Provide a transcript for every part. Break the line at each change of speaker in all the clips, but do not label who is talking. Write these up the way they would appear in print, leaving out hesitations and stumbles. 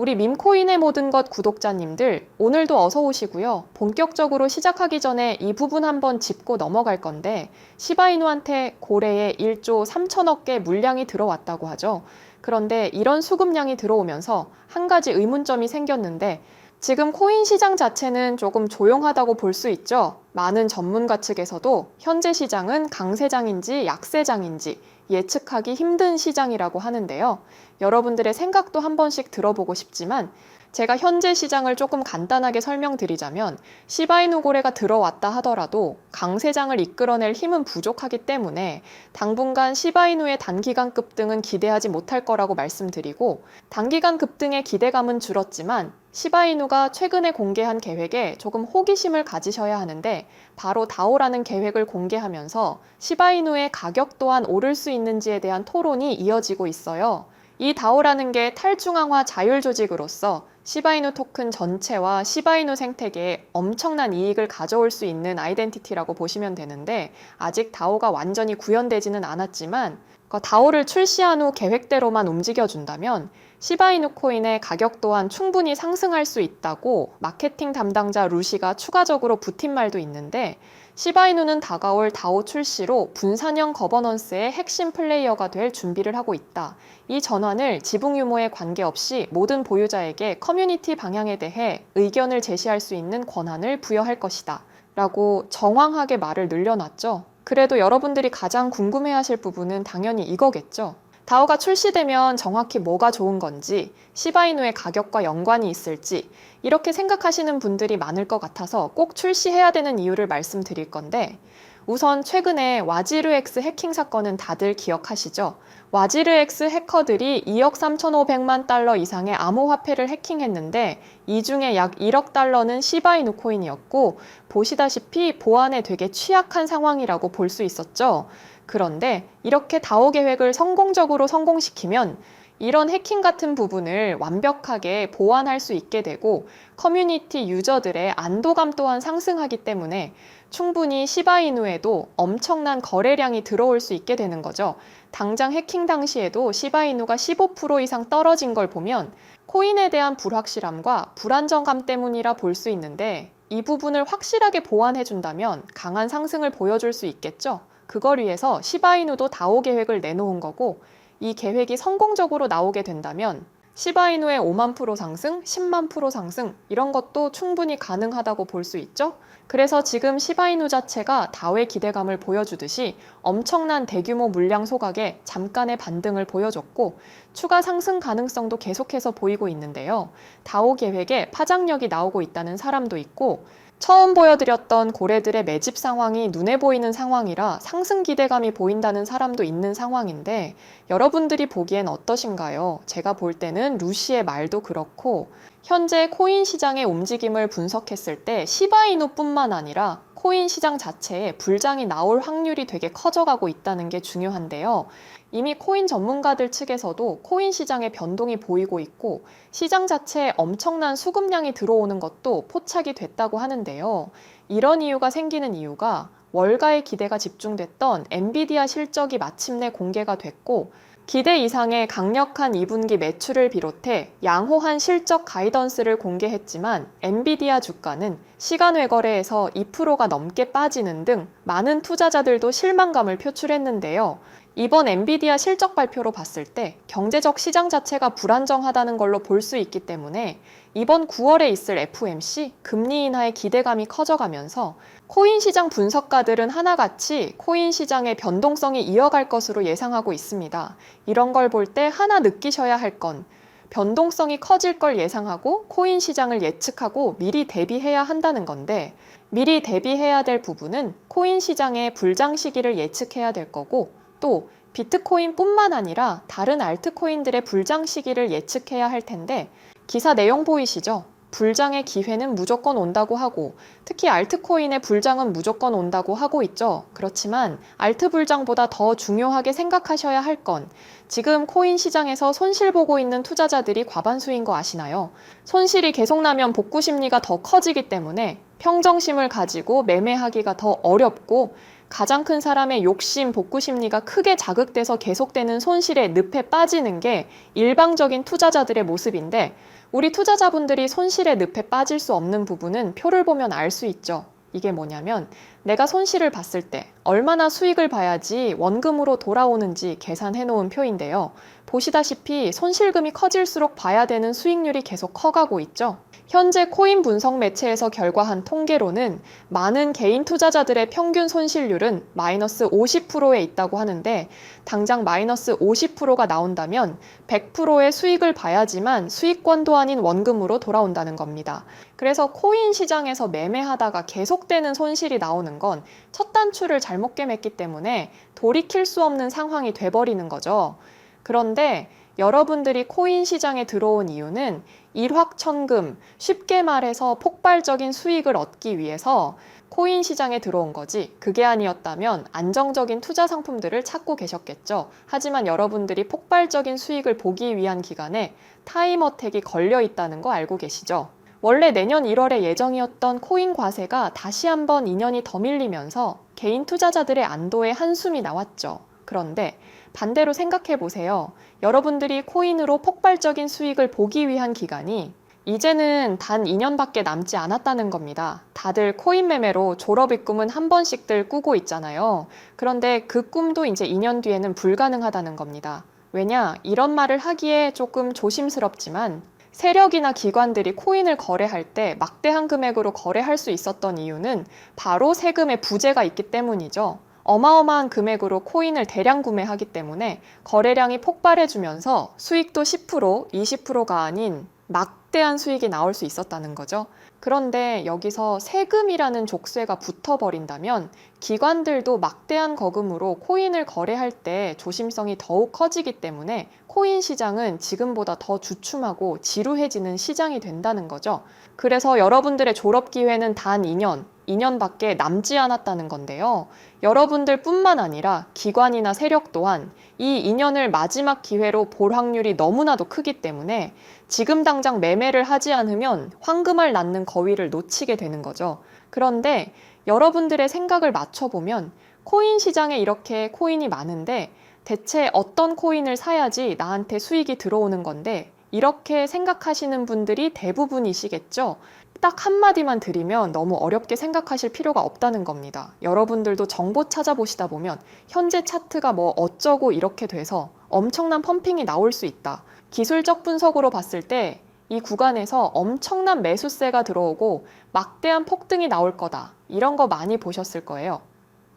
우리 밈코인의 모든 것 구독자님들, 오늘도 어서 오시고요. 본격적으로 시작하기 전에 이 부분 한번 짚고 넘어갈 건데, 시바이누한테 고래에 1조 3천억 개 물량이 들어왔다고 하죠. 그런데 이런 수급량이 들어오면서 한 가지 의문점이 생겼는데, 지금 코인 시장 자체는 조금 조용하다고 볼 수 있죠. 많은 전문가 측에서도 현재 시장은 강세장인지 약세장인지 예측하기 힘든 시장이라고 하는데요. 여러분들의 생각도 한 번씩 들어보고 싶지만 제가 현재 시장을 조금 간단하게 설명드리자면 시바이누 고래가 들어왔다 하더라도 강세장을 이끌어낼 힘은 부족하기 때문에 당분간 시바이누의 단기간 급등은 기대하지 못할 거라고 말씀드리고, 단기간 급등의 기대감은 줄었지만 시바이누가 최근에 공개한 계획에 조금 호기심을 가지셔야 하는데, 바로 다오라는 계획을 공개하면서 시바이누의 가격 또한 오를 수 있는지에 대한 토론이 이어지고 있어요. 이 다오라는 게 탈중앙화 자율조직으로서 시바이누 토큰 전체와 시바이누 생태계에 엄청난 이익을 가져올 수 있는 아이덴티티라고 보시면 되는데, 아직 다오가 완전히 구현되지는 않았지만 다오를 출시한 후 계획대로만 움직여준다면 시바이누 코인의 가격 또한 충분히 상승할 수 있다고 마케팅 담당자 루시가 추가적으로 붙인 말도 있는데, 시바이누는 다가올 다오 출시로 분산형 거버넌스의 핵심 플레이어가 될 준비를 하고 있다. 이 전환을 지분 유무에 관계없이 모든 보유자에게 커뮤니티 방향에 대해 의견을 제시할 수 있는 권한을 부여할 것이다. 라고 정황하게 말을 늘려놨죠. 그래도 여러분들이 가장 궁금해하실 부분은 당연히 이거겠죠. 다오가 출시되면 정확히 뭐가 좋은 건지, 시바이누의 가격과 연관이 있을지 이렇게 생각하시는 분들이 많을 것 같아서 꼭 출시해야 되는 이유를 말씀드릴 건데, 우선 최근에 와지르엑스 해킹 사건은 다들 기억하시죠? 와지르엑스 해커들이 2억 3,500만 달러 이상의 암호화폐를 해킹했는데 이 중에 약 1억 달러는 시바이누 코인이었고, 보시다시피 보안에 되게 취약한 상황이라고 볼 수 있었죠. 그런데 이렇게 다오 계획을 성공적으로 성공시키면 이런 해킹 같은 부분을 완벽하게 보완할 수 있게 되고, 커뮤니티 유저들의 안도감 또한 상승하기 때문에 충분히 시바이누에도 엄청난 거래량이 들어올 수 있게 되는 거죠. 당장 해킹 당시에도 시바이누가 15% 이상 떨어진 걸 보면 코인에 대한 불확실함과 불안정감 때문이라 볼 수 있는데, 이 부분을 확실하게 보완해준다면 강한 상승을 보여줄 수 있겠죠. 그걸 위해서 시바이누도 다오 계획을 내놓은 거고, 이 계획이 성공적으로 나오게 된다면 시바이누의 5만 프로 상승, 10만 프로 상승 이런 것도 충분히 가능하다고 볼 수 있죠. 그래서 지금 시바이누 자체가 다오의 기대감을 보여주듯이 엄청난 대규모 물량 소각에 잠깐의 반등을 보여줬고, 추가 상승 가능성도 계속해서 보이고 있는데요. 다오 계획에 파장력이 나오고 있다는 사람도 있고, 처음 보여드렸던 고래들의 매집 상황이 눈에 보이는 상황이라 상승 기대감이 보인다는 사람도 있는 상황인데, 여러분들이 보기엔 어떠신가요? 제가 볼 때는 루시의 말도 그렇고, 현재 코인 시장의 움직임을 분석했을 때 시바이누뿐만 아니라 코인 시장 자체에 불장이 나올 확률이 되게 커져가고 있다는 게 중요한데요. 이미 코인 전문가들 측에서도 코인 시장의 변동이 보이고 있고, 시장 자체에 엄청난 수급량이 들어오는 것도 포착이 됐다고 하는데요. 이런 이유가 생기는 이유가 월가의 기대가 집중됐던 엔비디아 실적이 마침내 공개가 됐고, 기대 이상의 강력한 2분기 매출을 비롯해 양호한 실적 가이던스를 공개했지만 엔비디아 주가는 시간외 거래에서 2%가 넘게 빠지는 등 많은 투자자들도 실망감을 표출했는데요. 이번 엔비디아 실적 발표로 봤을 때 경제적 시장 자체가 불안정하다는 걸로 볼 수 있기 때문에 이번 9월에 있을 FOMC 금리 인하의 기대감이 커져가면서 코인 시장 분석가들은 하나같이 코인 시장의 변동성이 이어갈 것으로 예상하고 있습니다. 이런 걸 볼 때 하나 느끼셔야 할 건, 변동성이 커질 걸 예상하고 코인 시장을 예측하고 미리 대비해야 한다는 건데, 미리 대비해야 될 부분은 코인 시장의 불장 시기를 예측해야 될 거고, 또 비트코인뿐만 아니라 다른 알트코인들의 불장 시기를 예측해야 할 텐데, 기사 내용 보이시죠? 불장의 기회는 무조건 온다고 하고, 특히 알트코인의 불장은 무조건 온다고 하고 있죠. 그렇지만 알트 불장보다 더 중요하게 생각하셔야 할 건, 지금 코인 시장에서 손실 보고 있는 투자자들이 과반수인 거 아시나요? 손실이 계속 나면 복구 심리가 더 커지기 때문에 평정심을 가지고 매매하기가 더 어렵고, 가장 큰 사람의 욕심, 복구 심리가 크게 자극돼서 계속되는 손실에 늪에 빠지는 게 일방적인 투자자들의 모습인데, 우리 투자자분들이 손실의 늪에 빠질 수 없는 부분은 표를 보면 알 수 있죠. 이게 뭐냐면 내가 손실을 봤을 때 얼마나 수익을 봐야지 원금으로 돌아오는지 계산해 놓은 표인데요. 보시다시피 손실금이 커질수록 봐야 되는 수익률이 계속 커가고 있죠. 현재 코인 분석 매체에서 결과한 통계로는 많은 개인 투자자들의 평균 손실률은 마이너스 50%에 있다고 하는데, 당장 마이너스 50%가 나온다면 100%의 수익을 봐야지만 수익권도 아닌 원금으로 돌아온다는 겁니다. 그래서 코인 시장에서 매매하다가 계속되는 손실이 나오는 건 첫 단추를 잘못 꿰맸기 때문에 돌이킬 수 없는 상황이 돼버리는 거죠. 그런데 여러분들이 코인 시장에 들어온 이유는 일확천금, 쉽게 말해서 폭발적인 수익을 얻기 위해서 코인 시장에 들어온 거지, 그게 아니었다면 안정적인 투자 상품들을 찾고 계셨겠죠. 하지만 여러분들이 폭발적인 수익을 보기 위한 기간에 타임어택이 걸려 있다는 거 알고 계시죠? 원래 내년 1월에 예정이었던 코인 과세가 다시 한번 2년이 더 밀리면서 개인 투자자들의 안도의 한숨이 나왔죠. 그런데 반대로 생각해 보세요. 여러분들이 코인으로 폭발적인 수익을 보기 위한 기간이 이제는 단 2년밖에 남지 않았다는 겁니다. 다들 코인 매매로 졸업의 꿈은 한 번씩들 꾸고 있잖아요. 그런데 그 꿈도 이제 2년 뒤에는 불가능하다는 겁니다. 왜냐? 이런 말을 하기에 조금 조심스럽지만 세력이나 기관들이 코인을 거래할 때 막대한 금액으로 거래할 수 있었던 이유는 바로 세금의 부재가 있기 때문이죠. 어마어마한 금액으로 코인을 대량 구매하기 때문에 거래량이 폭발해주면서 수익도 10%, 20%가 아닌 막대한 수익이 나올 수 있었다는 거죠. 그런데 여기서 세금이라는 족쇄가 붙어버린다면 기관들도 막대한 거금으로 코인을 거래할 때 조심성이 더욱 커지기 때문에 코인 시장은 지금보다 더 주춤하고 지루해지는 시장이 된다는 거죠. 그래서 여러분들의 졸업 기회는 단 2년밖에 남지 않았다는 건데요. 여러분들 뿐만 아니라 기관이나 세력 또한 이 2년을 마지막 기회로 볼 확률이 너무나도 크기 때문에 지금 당장 매매를 하지 않으면 황금알 낳는 거위를 놓치게 되는 거죠. 그런데 여러분들의 생각을 맞춰보면 코인 시장에 이렇게 코인이 많은데 대체 어떤 코인을 사야지 나한테 수익이 들어오는 건데, 이렇게 생각하시는 분들이 대부분이시겠죠. 딱 한마디만 드리면 너무 어렵게 생각하실 필요가 없다는 겁니다. 여러분들도 정보 찾아보시다 보면 현재 차트가 뭐 어쩌고 이렇게 돼서 엄청난 펌핑이 나올 수 있다. 기술적 분석으로 봤을 때 이 구간에서 엄청난 매수세가 들어오고 막대한 폭등이 나올 거다. 이런 거 많이 보셨을 거예요.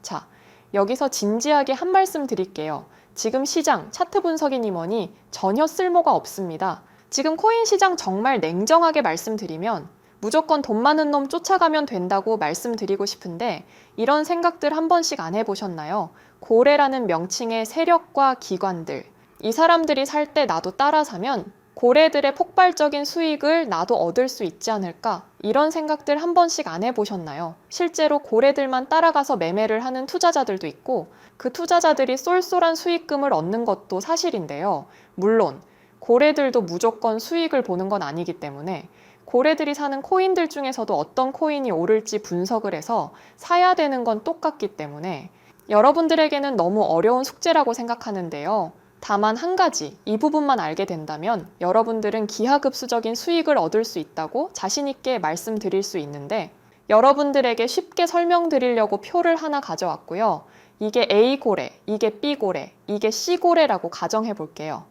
자, 여기서 진지하게 한 말씀 드릴게요. 지금 시장, 차트 분석이니 뭐니 전혀 쓸모가 없습니다. 지금 코인 시장 정말 냉정하게 말씀드리면 무조건 돈 많은 놈 쫓아가면 된다고 말씀드리고 싶은데, 이런 생각들 한 번씩 안 해보셨나요? 고래라는 명칭의 세력과 기관들, 이 사람들이 살 때 나도 따라 사면 고래들의 폭발적인 수익을 나도 얻을 수 있지 않을까? 이런 생각들 한 번씩 안 해보셨나요? 실제로 고래들만 따라가서 매매를 하는 투자자들도 있고, 그 투자자들이 쏠쏠한 수익금을 얻는 것도 사실인데요. 물론 고래들도 무조건 수익을 보는 건 아니기 때문에 고래들이 사는 코인들 중에서도 어떤 코인이 오를지 분석을 해서 사야 되는 건 똑같기 때문에 여러분들에게는 너무 어려운 숙제라고 생각하는데요. 다만 한 가지, 이 부분만 알게 된다면 여러분들은 기하급수적인 수익을 얻을 수 있다고 자신 있게 말씀드릴 수 있는데, 여러분들에게 쉽게 설명드리려고 표를 하나 가져왔고요. 이게 A고래, 이게 B고래, 이게 C고래라고 가정해 볼게요.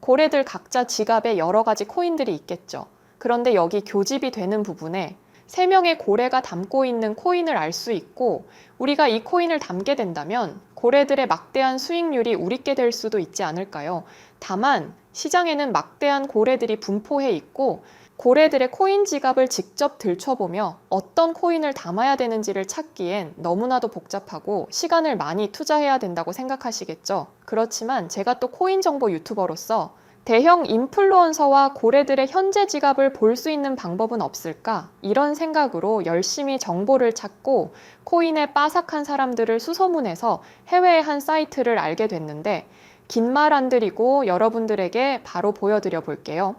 고래들 각자 지갑에 여러 가지 코인들이 있겠죠. 그런데 여기 교집이 되는 부분에 3명의 고래가 담고 있는 코인을 알 수 있고, 우리가 이 코인을 담게 된다면 고래들의 막대한 수익률이 우리께 될 수도 있지 않을까요? 다만 시장에는 막대한 고래들이 분포해 있고, 고래들의 코인 지갑을 직접 들춰보며 어떤 코인을 담아야 되는지를 찾기엔 너무나도 복잡하고 시간을 많이 투자해야 된다고 생각하시겠죠? 그렇지만 제가 또 코인 정보 유튜버로서 대형 인플루언서와 고래들의 현재 지갑을 볼 수 있는 방법은 없을까? 이런 생각으로 열심히 정보를 찾고 코인에 빠삭한 사람들을 수소문해서 해외의 한 사이트를 알게 됐는데, 긴 말 안 드리고 여러분들에게 바로 보여드려 볼게요.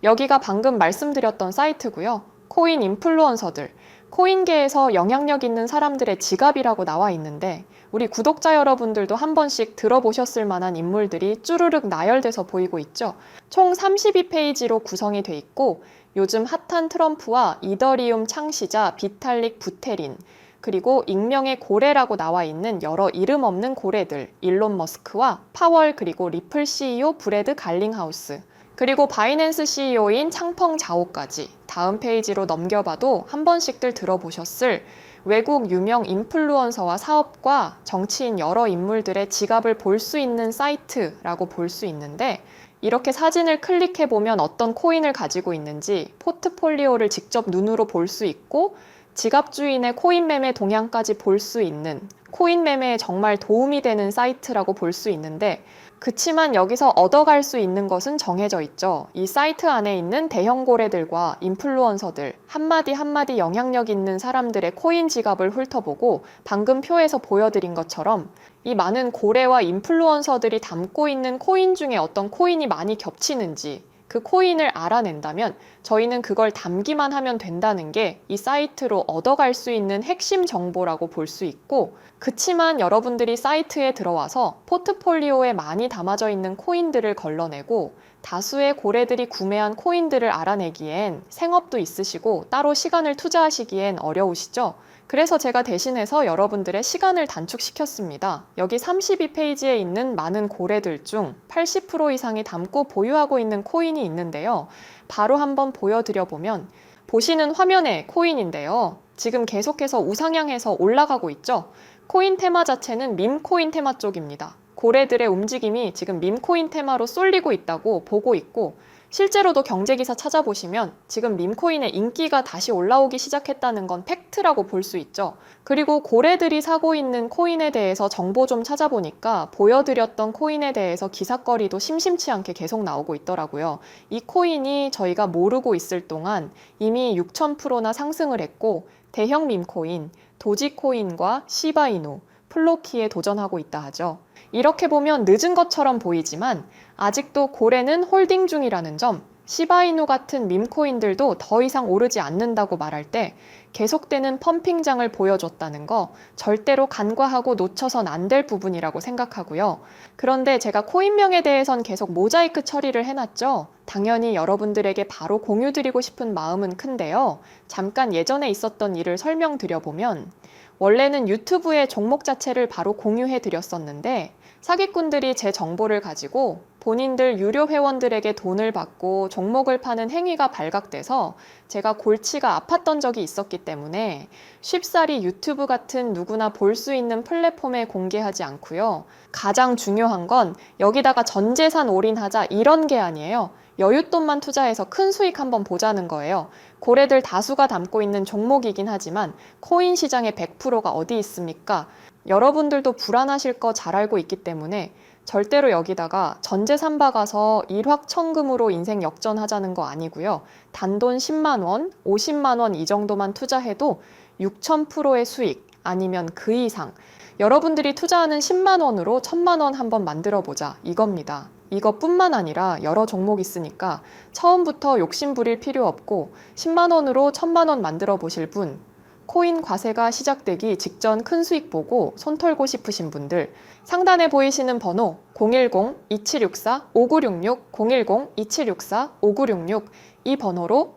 여기가 방금 말씀드렸던 사이트고요. 코인 인플루언서들, 코인계에서 영향력 있는 사람들의 지갑이라고 나와 있는데 우리 구독자 여러분들도 한 번씩 들어보셨을 만한 인물들이 쭈루룩 나열돼서 보이고 있죠. 총 32페이지로 구성이 돼 있고 요즘 핫한 트럼프와 이더리움 창시자 비탈릭 부테린, 그리고 익명의 고래라고 나와 있는 여러 이름 없는 고래들, 일론 머스크와 파월, 그리고 리플 CEO 브래드 갈링하우스, 그리고 바이낸스 CEO인 창펑 자오까지 다음 페이지로 넘겨봐도 한 번씩들 들어보셨을 외국 유명 인플루언서와 사업가, 정치인 여러 인물들의 지갑을 볼 수 있는 사이트라고 볼 수 있는데, 이렇게 사진을 클릭해보면 어떤 코인을 가지고 있는지 포트폴리오를 직접 눈으로 볼 수 있고 지갑 주인의 코인 매매 동향까지 볼 수 있는, 코인 매매에 정말 도움이 되는 사이트라고 볼 수 있는데, 그치만 여기서 얻어갈 수 있는 것은 정해져 있죠. 이 사이트 안에 있는 대형 고래들과 인플루언서들, 한마디 한마디 영향력 있는 사람들의 코인 지갑을 훑어보고 방금 표에서 보여드린 것처럼 이 많은 고래와 인플루언서들이 담고 있는 코인 중에 어떤 코인이 많이 겹치는지, 그 코인을 알아낸다면 저희는 그걸 담기만 하면 된다는 게 이 사이트로 얻어갈 수 있는 핵심 정보라고 볼 수 있고, 그치만 여러분들이 사이트에 들어와서 포트폴리오에 많이 담아져 있는 코인들을 걸러내고 다수의 고래들이 구매한 코인들을 알아내기엔 생업도 있으시고 따로 시간을 투자하시기엔 어려우시죠? 그래서 제가 대신해서 여러분들의 시간을 단축시켰습니다. 여기 32페이지에 있는 많은 고래들 중 80% 이상이 담고 보유하고 있는 코인이 있는데요. 바로 한번 보여드려 보면, 보시는 화면에 코인인데요. 지금 계속해서 우상향해서 올라가고 있죠. 코인 테마 자체는 밈코인 테마 쪽입니다. 고래들의 움직임이 지금 밈코인 테마로 쏠리고 있다고 보고 있고, 실제로도 경제기사 찾아보시면 지금 밈코인의 인기가 다시 올라오기 시작했다는 건 팩트라고 볼 수 있죠. 그리고 고래들이 사고 있는 코인에 대해서 정보 좀 찾아보니까 보여드렸던 코인에 대해서 기사거리도 심심치 않게 계속 나오고 있더라고요. 이 코인이 저희가 모르고 있을 동안 이미 6000%나 상승을 했고, 대형 밈코인, 도지코인과 시바이누, 플로키에 도전하고 있다 하죠. 이렇게 보면 늦은 것처럼 보이지만 아직도 고래는 홀딩 중이라는 점, 시바이누 같은 밈코인들도 더 이상 오르지 않는다고 말할 때 계속되는 펌핑장을 보여줬다는 거 절대로 간과하고 놓쳐선 안 될 부분이라고 생각하고요. 그런데 제가 코인명에 대해선 계속 모자이크 처리를 해놨죠. 당연히 여러분들에게 바로 공유드리고 싶은 마음은 큰데요. 잠깐 예전에 있었던 일을 설명드려보면, 원래는 유튜브에 종목 자체를 바로 공유해 드렸었는데 사기꾼들이 제 정보를 가지고 본인들 유료 회원들에게 돈을 받고 종목을 파는 행위가 발각돼서 제가 골치가 아팠던 적이 있었기 때문에 쉽사리 유튜브 같은 누구나 볼 수 있는 플랫폼에 공개하지 않고요. 가장 중요한 건 여기다가 전 재산 올인하자 이런 게 아니에요. 여윳돈만 투자해서 큰 수익 한번 보자는 거예요. 고래들 다수가 담고 있는 종목이긴 하지만 코인 시장의 100%가 어디 있습니까? 여러분들도 불안하실 거 잘 알고 있기 때문에 절대로 여기다가 전재산 박아서 일확천금으로 인생 역전하자는 거 아니고요. 단돈 10만 원, 50만 원 이 정도만 투자해도 6000%의 수익, 아니면 그 이상, 여러분들이 투자하는 10만 원으로 1000만 원 한번 만들어 보자 이겁니다. 이것뿐만 아니라 여러 종목 있으니까 처음부터 욕심 부릴 필요 없고 10만 원으로 1000만 원 만들어 보실 분, 코인 과세가 시작되기 직전 큰 수익 보고 손 털고 싶으신 분들, 상단에 보이시는 번호 010-2764-5966, 010-2764-5966 이 번호로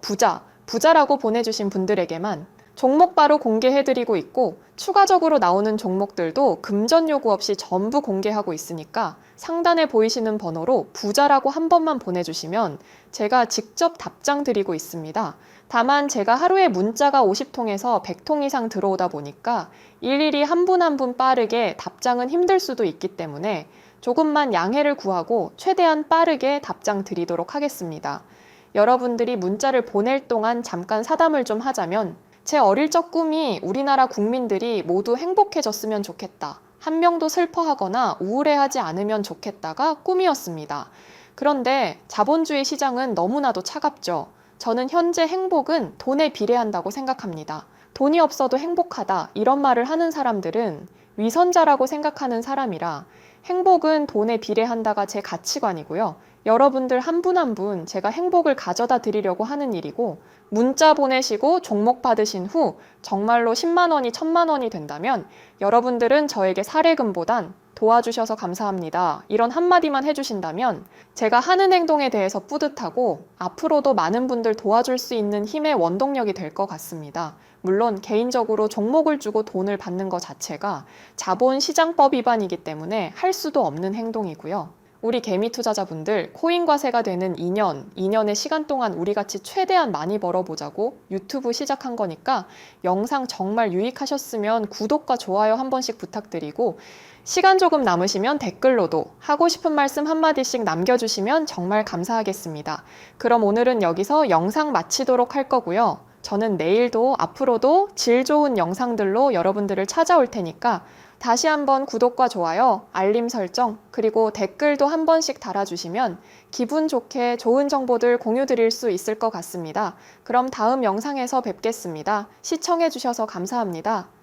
부자라고 보내주신 분들에게만 종목 바로 공개해드리고 있고, 추가적으로 나오는 종목들도 금전 요구 없이 전부 공개하고 있으니까 상단에 보이시는 번호로 부자라고 한 번만 보내주시면 제가 직접 답장 드리고 있습니다. 다만 제가 하루에 문자가 50통에서 100통 이상 들어오다 보니까 일일이 한 분 한 분 빠르게 답장은 힘들 수도 있기 때문에 조금만 양해를 구하고 최대한 빠르게 답장 드리도록 하겠습니다. 여러분들이 문자를 보낼 동안 잠깐 사담을 좀 하자면, 제 어릴 적 꿈이 우리나라 국민들이 모두 행복해졌으면 좋겠다, 한 명도 슬퍼하거나 우울해하지 않으면 좋겠다가 꿈이었습니다. 그런데 자본주의 시장은 너무나도 차갑죠. 저는 현재 행복은 돈에 비례한다고 생각합니다. 돈이 없어도 행복하다 이런 말을 하는 사람들은 위선자라고 생각하는 사람이라 행복은 돈에 비례한다가 제 가치관이고요. 여러분들 한 분 한 분 제가 행복을 가져다 드리려고 하는 일이고, 문자 보내시고 종목 받으신 후 정말로 10만 원이 1000만 원이 된다면 여러분들은 저에게 사례금보단 도와주셔서 감사합니다, 이런 한마디만 해주신다면 제가 하는 행동에 대해서 뿌듯하고 앞으로도 많은 분들 도와줄 수 있는 힘의 원동력이 될 것 같습니다. 물론 개인적으로 종목을 주고 돈을 받는 것 자체가 자본시장법 위반이기 때문에 할 수도 없는 행동이고요. 우리 개미 투자자분들, 코인과세가 되는 2년의 시간 동안 우리 같이 최대한 많이 벌어보자고 유튜브 시작한 거니까 영상 정말 유익하셨으면 구독과 좋아요 한 번씩 부탁드리고, 시간 조금 남으시면 댓글로도 하고 싶은 말씀 한마디씩 남겨주시면 정말 감사하겠습니다. 그럼 오늘은 여기서 영상 마치도록 할 거고요. 저는 내일도 앞으로도 질 좋은 영상들로 여러분들을 찾아올 테니까 다시 한번 구독과 좋아요, 알림 설정, 그리고 댓글도 한 번씩 달아주시면 기분 좋게 좋은 정보들 공유 드릴 수 있을 것 같습니다. 그럼 다음 영상에서 뵙겠습니다. 시청해주셔서 감사합니다.